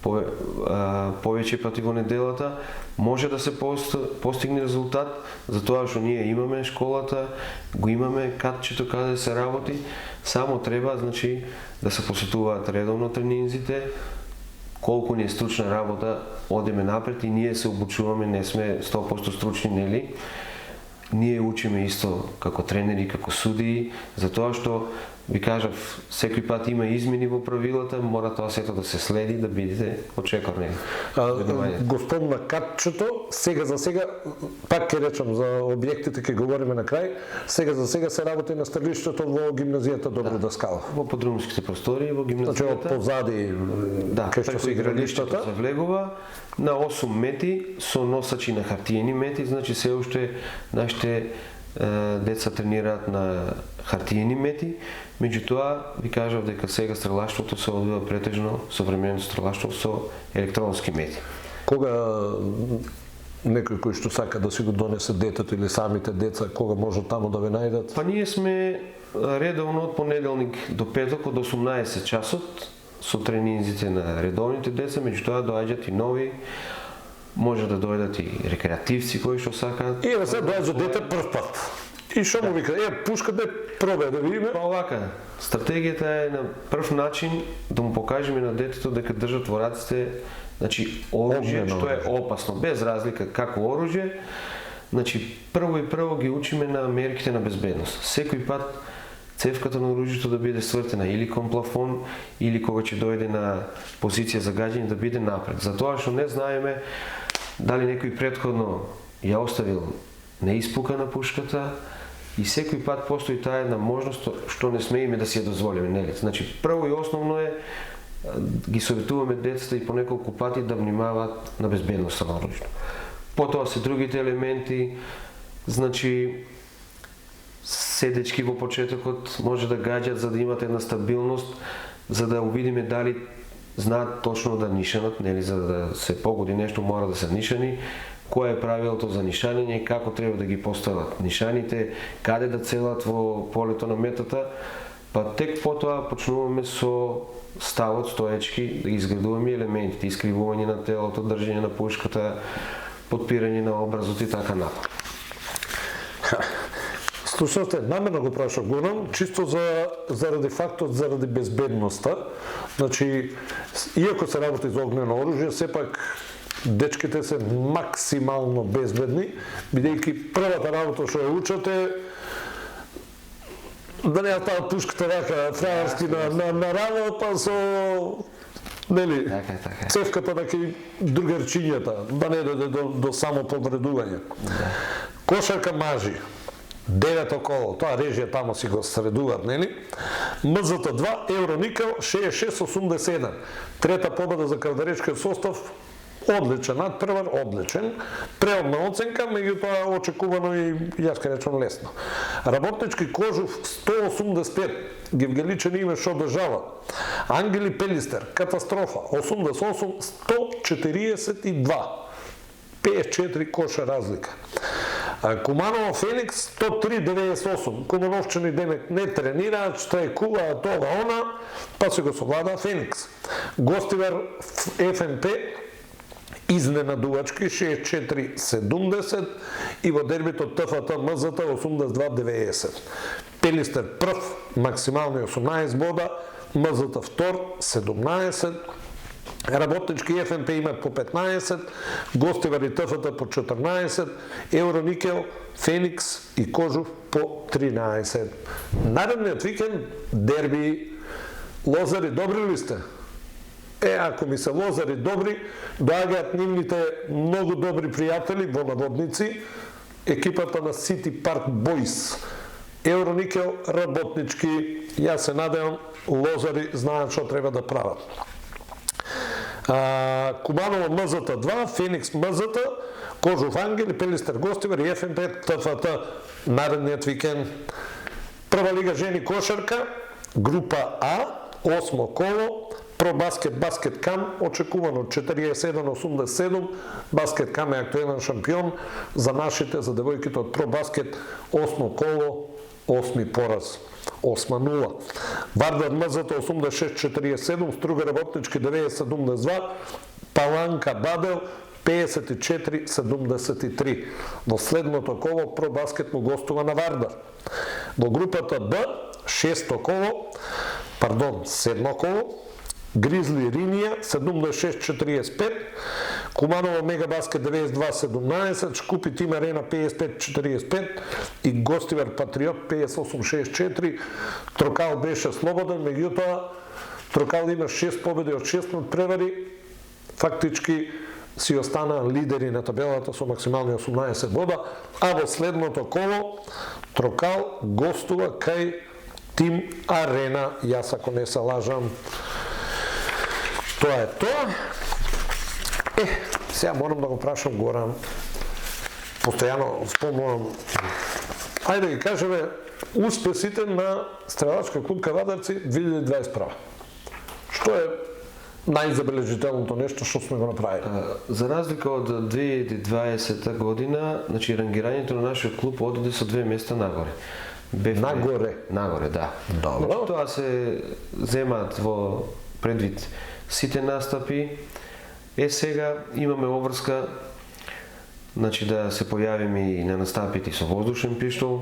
Speaker 2: повеќе пати во неделата, може да се постигне резултат, затоа што ние имаме школата, го имаме катчето каде се работи, само треба, значи, да се посетуваат редовно тренинзите, колку ни е стручна работа, одеме напред и ние се обучуваме, не сме 100% стручни, нели? Ние учиме исто како тренери, како судии, затоа што ви кажав, секој пат има измени во правилата, мора тоа сето да се следи, да бидете очекорни.
Speaker 1: Господна катчето, сега за сега, пак ќе речам за објектите, ќе говориме на крај, сега за сега се работи на стрелиштето во гимназијата Добро Даскало.
Speaker 2: Во подрумските простори, во
Speaker 1: Значи,
Speaker 2: гимназијата.
Speaker 1: позади, кај што се игралиштата.
Speaker 2: Се влегува на 8 мети со носачи на хартиени мети, значи се уште нашите деца тренираат на хартиени мети, меѓутоа ви кажав дека сега стрелаштвото се одвива претежно современо стрелаштво со електронски мети.
Speaker 1: Кога некој кој што сака да си го донесе детето или самите деца, кога може таму да ве најдат?
Speaker 2: Па ние сме редовно од понеделник до петок од 18 часот со тренинзите на редовните деца, меѓутоа доаѓаат и нови, може да дојдат и рекреативци кои што сакаат.
Speaker 1: И се доаѓа дете прв пат. И што му вика, пушкате, пробе да видиме.
Speaker 2: Па овака, стратегијата е на прв начин да му покажеме на детето дека држат во раците, значи оружје што е опасно, без разлика како оружје. Значи прво ги учиме на мерките на безбедност. Секој пат цевката на оружјето да биде свртена или кон плафон, или кога ќе дојде на позиција за гаѓање да биде напред. Затоа што не знаеме дали некој претходно ја оставил неиспукана пушката и секој пат постои таа една можност што не смееме да си ја дозволиме, нели? Значи прво и основно е ги советуваме децата и по неколку пати да внимаваат на безбедноста на оружјето. Потоа се другите елементи, значи седечки во почетокот може да гаѓат за да имат една стабилност, за да увидиме дали знаат точно да нишанат, нели, за да се погоди нешто мора да се нишани, кое е правилото за нишање, како треба да ги постават нишаните, каде да целат во полето на метата, па тек потоа почнуваме со ставот, стоечки, да изградуваме елементите, искривување на телото, држање на пушката, подпирање на образот и така напред.
Speaker 1: Слушате, намерно го прашав Гунам, чисто заради фактот, заради безбедноста. Значи, иако се работи за огнено оружје, сепак дечките се максимално безбедни, бидејќи првата работа што ја учате да не ја таа пушката вака фраерски на рамо, па со нели, цевката на кај другарчињата, да не дојде до само повредување. Кошарка мажи, 9 около, тоа режија тамо си го средуваат, нели? МЗТ-2, Евроникел, 66-87. Трета победа за кавдаречкиот состав, одличен надпревар, одличен. Преодна оценка, меѓутоа очекувано и јас ке речам лесно. Работнички Кожув 185, Гевгеличен име што држава. Ангели Пелистер, катастрофа, 88-142. 54 коша разлика. Куманово Феникс 103-98. Кумановчани демек не тренираат, штрајкуваат тоа она, па се го совлада Феникс. Гостивар ФНП изненадувачки 64-70 и во дербито ТФТ МЗТ 82-90. Пелистер прв, максимални 18 бода, МЗТ втор 17, Работнички ФНП имат по 15, Гостивар и ТФТ по 14, Евроникел, Феникс и Кожув по 13. Наредниот викенд дерби. Лозари добри ли сте? Ако ми се Лозари добри, доаѓаат нивните многу добри пријатели во наводници, екипата на City Park Boys. Евроникел, Работнички, јас се надевам, Лозари знаат што треба да прават. Куманово МЗТ-2, Феникс МЗТ, Кожув Ангели, Пелистер Гостивар и ФНП ТФТ наредниот викенд. Прва лига жени кошарка, група А, 8 коло, Пробаскет, Баскеткам, очекувано 41-87, Баскеткам е актуелен шампион, за нашите, за девојките од Пробаскет, 8 коло, 8 пораз. 8-0. Вардар МЗТ 86-47, Струга Работнички 90-72, Паланка Бадел 54-73. Во следното коло Пробаскет му гостува на Вардар. Во групата Б, 7 коло, Гризли Ринија 76-45, Куманово Мегабаскет 92-17, Шкупи Тим Арена 55-45 и Гостивар Патриот 58-64. Трокал беше слободен, меѓутоа Трокал има 6 победи од 6 надпревари, фактички си останаа лидери на табелата со максимални 18 бода, а во следното коло Трокал гостува кај Тим Арена, јас ако не се лажам. Тоа е тоа. Сега морам да го прашам Горан. Постојано спомнувам. Ајде ги кажеме успесите на Стрелачки клуб Кавадарци 2021. Што е најзабележителното нешто што сме го направили?
Speaker 2: За разлика од 2020 година, значи рангирањето на нашиот клуб одиде со 2 места нагоре.
Speaker 1: Нагоре?
Speaker 2: Нагоре, да.
Speaker 1: Добро.
Speaker 2: Значи, тоа се земаат во предвид сите настапи. Сега имаме обврска, значи да се појавиме и на настапите со воздушен пиштол.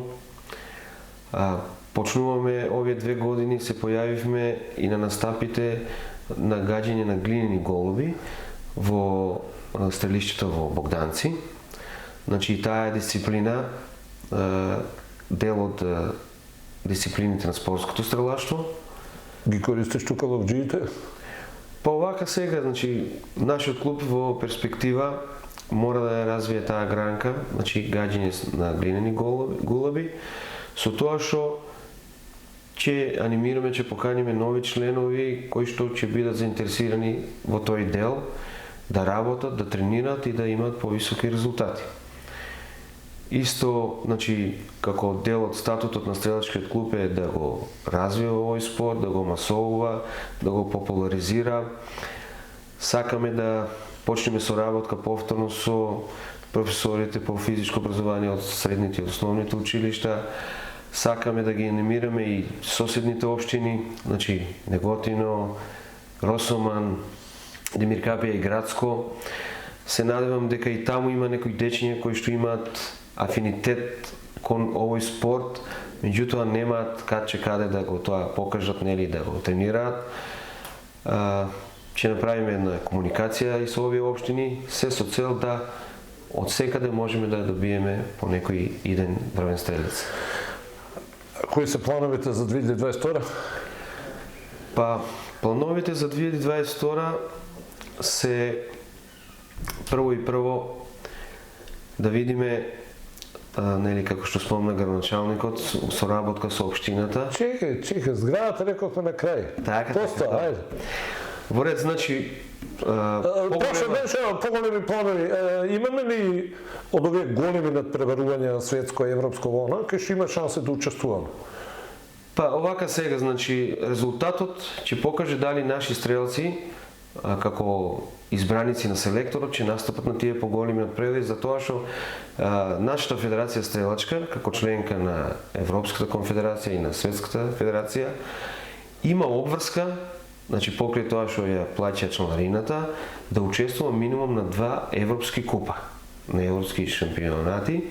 Speaker 2: Почнуваме овие 2 години, се појавивме и на настапите на гаѓање на глинени голуби во стрелишчето во Богданци. Значи таа е дисциплина, дел од дисциплините на спортското стрелаштво.
Speaker 1: Ги користиш тука ловџиите?
Speaker 2: Па овака сега, значи, нашиот клуб во перспектива мора да ја развие таа гранка, значи гаѓање на глинени голуби, со тоа што ќе анимираме, ќе поканиме нови членови кои што ќе бидат заинтересирани во тој дел, да работат, да тренираат и да имаат повисоки резултати. Исто, значи, како дел од статутот на Стрелачкиот клуб е да го развива овој спорт, да го масовува, да го популаризира. Сакаме да почнеме соработка повторно со професорите по физичко образование од средните и основните училишта. Сакаме да ги анимираме и соседните општини, значи Неготино, Росоман, Демир Капија и Градско. Се надевам дека и таму има некои дечиња кои што имаат афинитет кон овој спорт, меѓутоа немаат каде да го тоа покажат, нели, да го тренираат. Ќе направиме една комуникација и со овие општини, се со цел да од секаде можеме да добиеме по некој иден врвен стрелец.
Speaker 1: Кои се плановите за 2022?
Speaker 2: Па, плановите за 2022 се прво да видиме, нели, како што спомна градоначалникот, соработка со општината.
Speaker 1: Чекај, зградата рековме на крај.
Speaker 2: Така,
Speaker 1: Поста,
Speaker 2: така.
Speaker 1: ајде.
Speaker 2: Во ред, значи,
Speaker 1: Прошло беше поголеми планови. Имаме ли од овие големи надпреварувања светско и европско вона, кај што има шанси да учествуваме?
Speaker 2: Па, овака сега, значи, резултатот ќе покаже дали наши стрелци, како избраници на селекторот, ќе настапат на тие поголеми надпревари, затоа што нашата федерација стрелачка, како членка на Европската конфедерација и на Светската федерација, има обврска, значи покрај тоа што ја плаќа чланарината, да учествува минимум на 2 европски купа, на европски шампионати,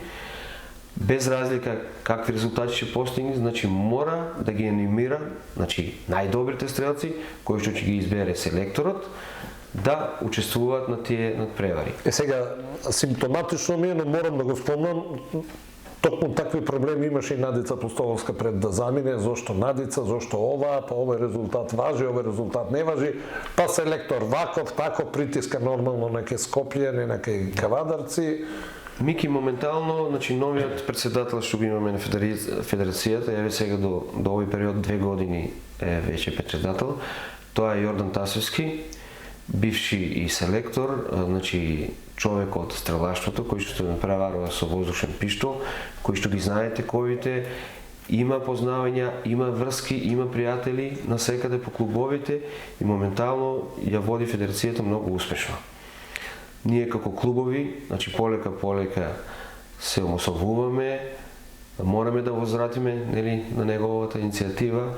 Speaker 2: без разлика какви резултати ќе постигне, значи мора да ги анимира, значи најдобрите стрелци кои што ќе ги избере селекторот, да учествуваат на тие надпревари.
Speaker 1: Сега, симптоматично ми е, но морам да го спомнам, токму такви проблеми имаше и Надица Постоловска пред да замине, зошто Надица, зошто ова, па овој резултат важи, овој резултат не важи, па селектор ваков, тако притиска нормално на ке Скопје, не на ке Кавадарци.
Speaker 2: Мики моментално, значи новиот председател што го имаме на федерацијата, еве сега до овој период 2 години е веќе председател, тоа е Јордан Тасовски, бивши и селектор, значи човек од стрелаштвото кој што напреварува со воздушен пиштол, кој што ги знае тековите има познавања, има врски, има пријатели насекаде по клубовите и моментално ја води федерацијата многу успешно. Ние како клубови, значи полека се омосовуваме, мораме да возвратиме нели, на неговата иницијатива,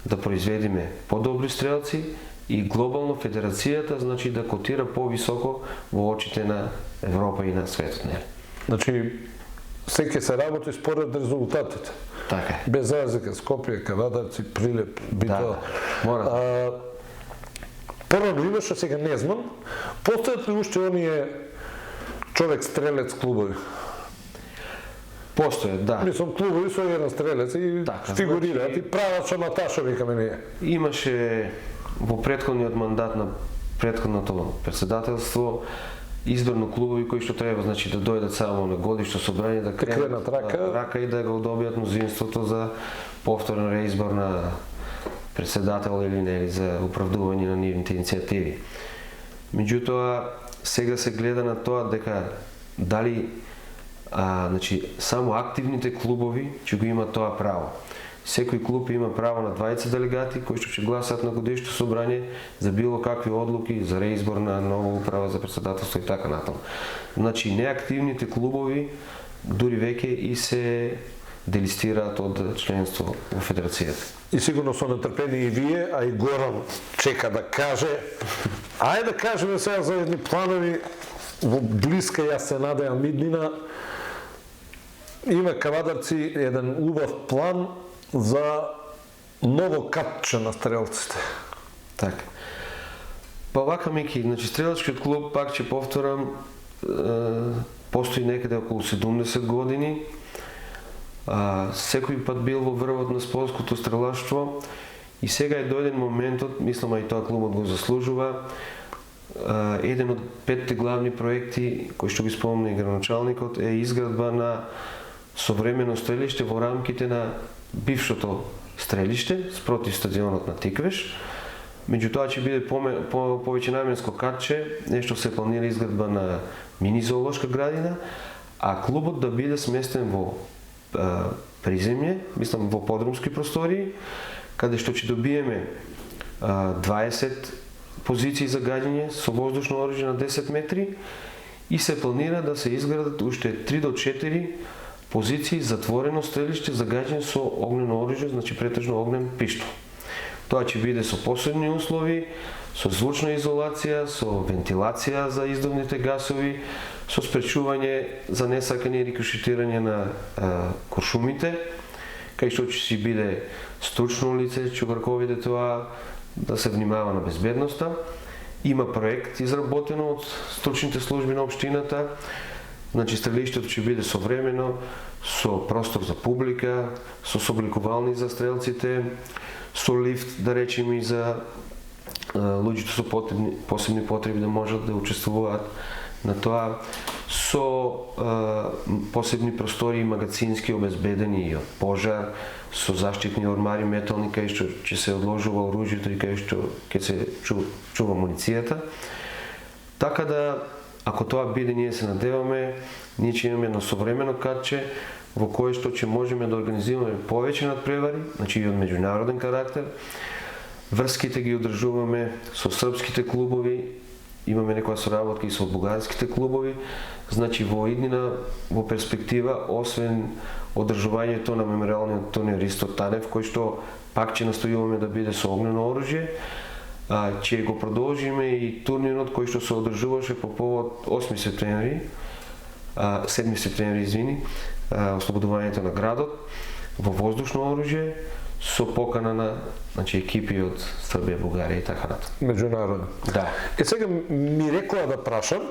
Speaker 2: да произведиме подобри стрелци и глобално федерацијата значи да котира повисоко во очите на Европа и на светот, нели?
Speaker 1: Значи, секој се работи според резултатите.
Speaker 2: Така е.
Speaker 1: Без разлика, Скопје, Кавадарци, Прилеп, Битола.
Speaker 2: Мора.
Speaker 1: Порано имаше, сега не знам, постојат ли уште оние човек стрелец клубови?
Speaker 2: Постојат, да.
Speaker 1: Мислам, клубови со еден стрелец и
Speaker 2: Така,
Speaker 1: фигурираат
Speaker 2: значи,
Speaker 1: и прават што Наташа, викаме ние.
Speaker 2: Имаше во претходниот мандат на претходното председателство избор на клубови кои што треба значи да дојдат само на годишно собрание да кренат рака и да го добијат мнозинството за повторен реизбор на председател или нели за оправдување на нивните иницијативи. Меѓутоа сега се гледа на тоа дека дали значи само активните клубови ќе го имаат тоа право. Секој клуб има право на 20 делегати кои што ќе гласаат на годишно собрание за било какви одлуки за реизбор на нова управа за председателство и така натаму. Значи неактивните клубови дури веќе и се делистираат од членство во федерацијата.
Speaker 1: И сигурно со нетрпение и вие, а и Горан чека да каже. Ајде да кажеме сега за едни планови во блиска, јас се надеам, иднина. Има Кавадарци еден убав план за ново катче на стрелците.
Speaker 2: Така. Па вака, Мики, значи стрелачкиот клуб, пак ќе повторам, постои некаде околу 70 години. Секој пат бил во врвот на спортското стрелаштво и сега е дојден моментот, мислам и тоа клубот го заслужува, еден од 5 главни проекти кои што ги спомна и градоначалникот е изградба на современо стрелиште во рамките на бившото стрелиште спротив стадионот на Тиквеш. Меѓутоа ќе биде повеќе наменско катче, нешто се планира изградба на мини зоолошка градина, а клубот да биде сместен во приземје, мислам во подрумски простории, каде што ќе добиеме 20 позиции за гаѓање со воздушно оружје на 10 метри и се планира да се изградат уште 3 до 4 позиции затворено стрелиште за гаѓање со огнено оружје, значи претежно огнен пиштол. Тоа ќе биде со посебни услови, со звучна изолација, со вентилација за издувните гасови, со спречување за несакани рикошетирање на куршумите, кај што ќе си биде стручно лице, ќе врковиде тоа да се внимава на безбедноста. Има проект изработено од стручните служби на општината. Значи стрелиштето ќе биде современо, со простор за публика, со собликувални за стрелците, со лифт, да речеме, и за луѓето со посебни потреби да можат да учествуваат на тоа, со посебни простори и магацински обезбедени и од пожар, со заштитни ормари метални кај што ќе се одложува оружјето и кај што ќе се чува муницијата. Така да, ако тоа биде, ние се надеваме, ние ќе имаме едно современо катче во кое што ќе можеме да организираме повеќе надпревари, значи и од меѓународен карактер. Врските ги одржуваме со српските клубови, имаме некоја соработка и со бугарските клубови, значи во иднина, во перспектива, освен одржувањето на мемориалниот турнир Ристо Танев, кој што пак ќе настојуваме да биде со огнено оружје, ќе го продолжиме и турнирот кој што се одржуваше по повод 7 септември, ослободувањето на градот во воздушно оружје со покана на значи екипи од Србија, Бугарија и така натаму.
Speaker 1: Меѓународно.
Speaker 2: Да.
Speaker 1: Сега ми рекоа да прашам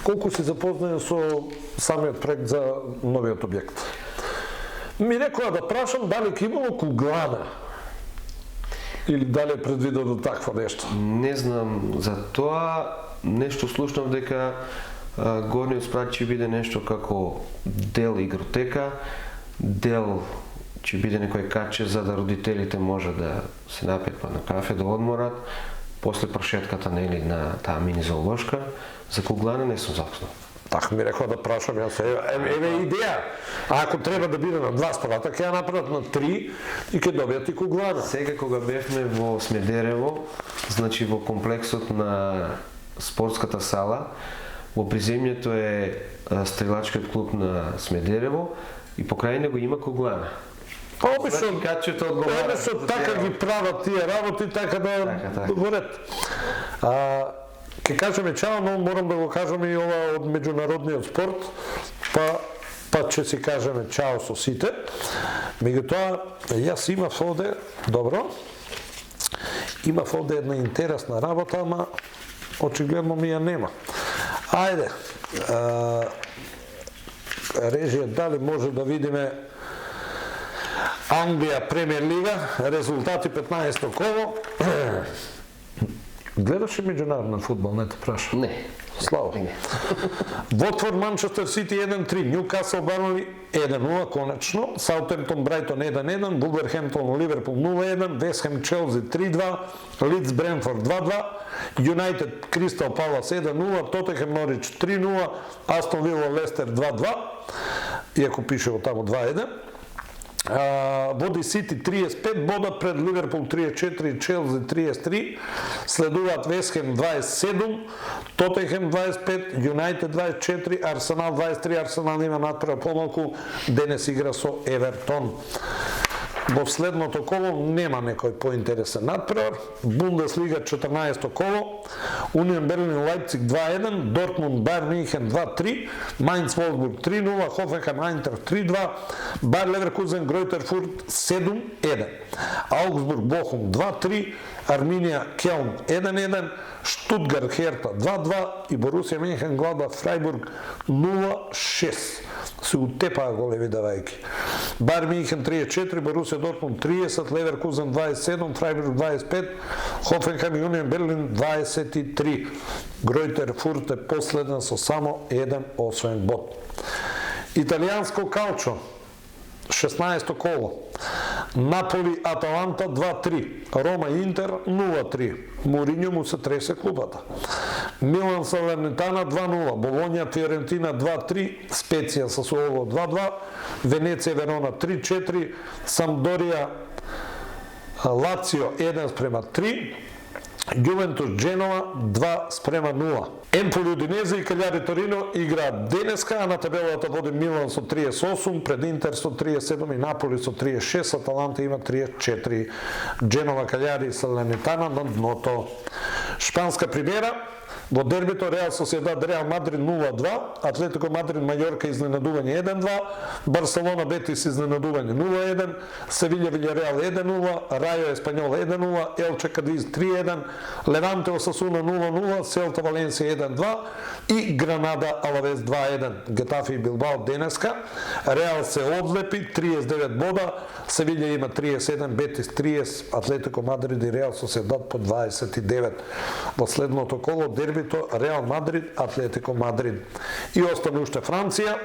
Speaker 1: колку си запознаен со самиот проект за новиот објект. Ми рекоа да прашам дали ќе имало куглана или дали е предвидено такво нешто.
Speaker 2: Не знам за тоа, нешто слушнав дека горниот спрат ќе биде нешто како дел игротека, дел ќе биде некој катче за да родителите може да се напијат на кафе, да одморат, после прошетката нели на таа мини зоолошка. За куглана не сум запознат.
Speaker 1: Така ми рекоа да прашам, јас еве идеја. А ако треба да биде на 2 спората, ќе ја направат на 3 и ќе добијат и куглана.
Speaker 2: Сега кога бевме во Смедерево, значи во комплексот на спортската сала, во приземјето е стрелачкиот клуб на Смедерево и покрај него има куглана.
Speaker 1: Па обично
Speaker 2: качето одговара.
Speaker 1: обично така ги прават тие работи, така да во ред. Ке кажеме чао, но морам да го кажам и ова од меѓународниот спорт, па ќе си кажеме чао со сите. Меѓутоа, јас имав овде, добро, имав овде една интересна работа, ама очигледно ми ја нема. Ајде, режија, дали може да видиме Англија Премиер Лига, резултати 15-то коло. Гледаш ли меѓународен фудбал, не те прашам?
Speaker 2: Не.
Speaker 1: Слава. Watford Манчестер Сити 1-3, Ньюкасл Барнли 1-0 конечно, Саутемптон Брайтон 1-1, Вулверхемптон Ливерпул 0-1, Вест Хем Челси 3-2, Лидс Брентфорд 2-2, Юнайтед Кристал Палас 1-0, Тотенхем Норич 3-0, Астон Вила Лестер 2-2, иако пише од таму 2-1. Води Сити 35 бода пред Ливерпул 34, Челси 33, следуваат Вест Хем 27, Тотенхем 25, Юнайтед 24, Арсенал 23, Арсенал има натпревар помалку, денес игра со Евертон. Во следното коло нема некој поинтересен натпревар. Бундеслига 14-то коло, Унион Берлин Лајпциг 2-1, Дортмунд Байер Мюнхен 2-3, Майнц Волфсбург 3-0, Хофенхайм Айнтрахт 3-2, Байер Леверкузен Гройтер Фурт 7-1, Аугсбург Бохум 2-3, Арминија Келн 1-1, Штутгарт Херта 2-2 и Борусија Мюнхен Гладбах Фрајбург 0-6. Се утепаа големи давајки. Байер Мюнхен 34, Борусија Дортмунд 30, Леверкузен 27, Фрајбург 25, Хофенхайм и Унион Берлин 23. Гройтер Фурт е последен со само 1 освоен бод. Италијанско калчо 16-то коло. Наполи Аталанта 2-3, Рома Интер 0-3. Моринјо му се тресе клубата. Милан Салернитана 2-0, Болонја Фиорентина 2-3, Специја Сасуоло 2-2, Венеција Верона 3-4, Самдорија Лацио 1-3, Јувентус Дженова 2-0. Емполи Удинезе и Каљари Торино играат денеска, а на табелата води Милан со 38, пред Интер со 37 и Наполи со 36, Аталанта има 34. Дженова, Каљари и Салернитана на дното. Шпанска примера. Во дербито Реал Соседад Реал Мадрид 0-2, Атлетико Мадрид Мајорка изненадување 1-2, Барселона Бетис изненадување 0-1, Севиља Вилјареал 1-0, Рајо Еспањол 1-0, Елче Кадиз 3-1, Леванте Осасуна 0-0, Селта Валенсија 1-2 и Гранада Алавес 2-1. Гетафи и Билбао денеска. Реал се одлепи 39 бода, Севиља има 37, Бетис 30, Атлетико Мадрид и Реал Соседад по 29. Во следното коло дербито Реал Мадрид, Атлетико Мадрид. И остане уште Франција.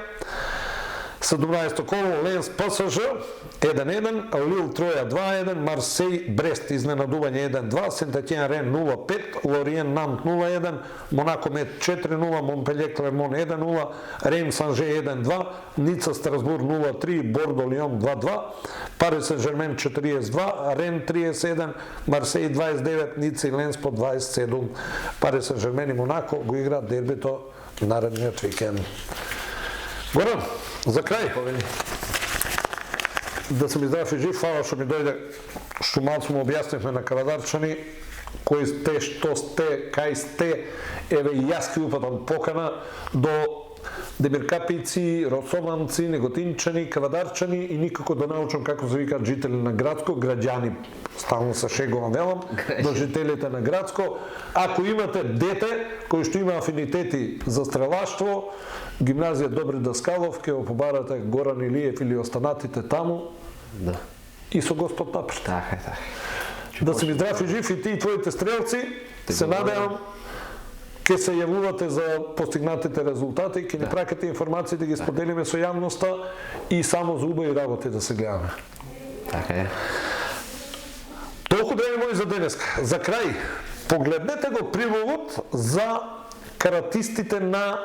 Speaker 1: 17-то коло Ленс ПСЖ 1-1, Лил Троја 2-1, Марсеј Брест изненадување 1-2, Сент-Етиен Рен 0-5, Лориен Нант 0-1, Монако Мет 4-0, Монпелје Клермон 1-0, Рейм Санже 1-2, Ница Страсбур 0-3, Бордо Лион 2-2, Пари Сен-Жермен 42, Рен 31, Марсеј 29, Ница и Ленс по 27. Пари Сен-Жермен и Монако го играат дербито наредниот викенд. Горан, за крај. Да се ми здрав и жив, фала што ми дојде, што малку му објаснивме на кавадарчани, кои сте, што сте, кај сте, еве и јас ки упатам покана до демиркапици, росованци, неготинчани, кавадарчани и никако да научам како се викаат жители на Градско, граѓани, стално се шегувам велам, до жителите на Градско. Ако имате дете кој што има афинитети за стрелаштво, гимназија Добри Даскалов, ќе го побарате Горан Илиев или останатите таму.
Speaker 2: Да.
Speaker 1: И со Господ напред.
Speaker 2: Така.
Speaker 1: Да се ми здрав и жив и ти и твоите стрелци. Се надевам ќе се јавувате за постигнатите резултати, ќе ни пракате информации да ги споделиме со јавноста и само за убави работи да се гледаме.
Speaker 2: Така е.
Speaker 1: Толку, драги мои, за денеска. За крај, погледнете го прилогот за каратистите на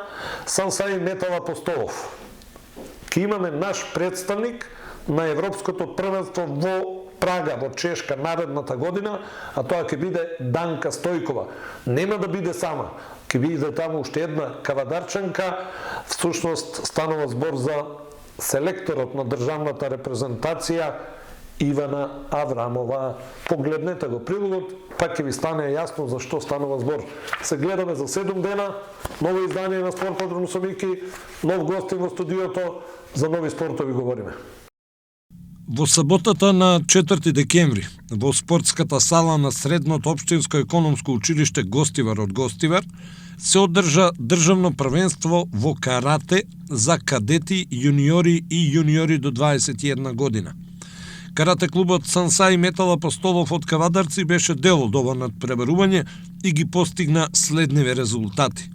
Speaker 1: Сансаи Метал Апостолов. Ке имаме наш представник на Европското првенство во Прага, во Чешка, наредната година, а тоа ќе биде Данка Стојкова. Нема да биде сама, ќе биде таму уште една кавадарчанка, всушност станува збор за селекторот на државната репрезентација Ивана Аврамова. Погледнете го прилогот, пак ќе ви стане јасно за што станува збор. Се гледаме за 7 дена, ново издание на Спортодром со Мики, нов гостин во студиото, за нови спортови говориме.
Speaker 3: Во саботата на 4 декември во спортската сала на Средното општинско економско училиште Гостивар од Гостивар се одржа државно првенство во карате за кадети, јуниори и јуниори до 21 година. Карате клубот Сансаи Метал Апостолов од Кавадарци беше дел од ова надпребарување и ги постигна следниве резултати.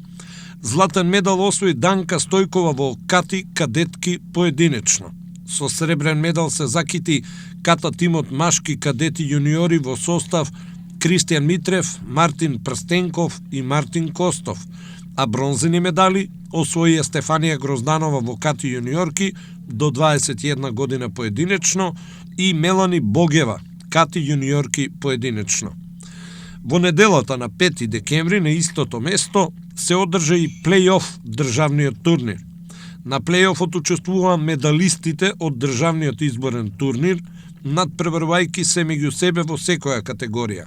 Speaker 3: Златен медал освои Данка Стојкова во кати кадетки поединечно. Со сребрен медал се закити ката тимот машки кадети јуниори во состав Кристијан Митрев, Мартин Прстенков и Мартин Костов, а бронзени медали освоија Стефанија Грозданова во кати јуниорки до 21 година поединечно и Мелани Богева, кати јуниорки поединечно. Во неделата на 5 декември на истото место се одржа и плей-оф државниот турнир. На плей-офот учествуваа медалистите од државниот изборен турнир, надпреварувајќи се меѓу себе во секоја категорија.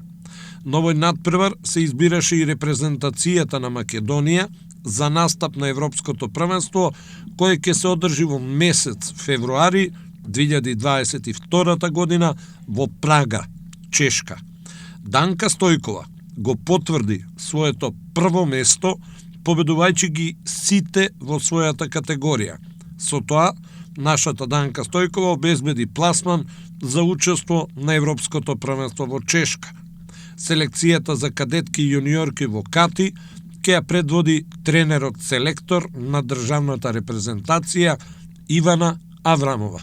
Speaker 3: На овој надпревар се избираше и репрезентацијата на Македонија за настап на Европското првенство, кое ќе се одржи во месец февруари 2022 година во Прага, Чешка. Данка Стојкова го потврди своето прво место, победувајќи ги сите во својата категорија. Со тоа, нашата Данка Стојкова обезбеди пласман за учество на Европското првенство во Чешка. Селекцијата за кадетки и јуниорки во кати ќе ја предводи тренерот селектор на државната репрезентација Ивана Аврамова.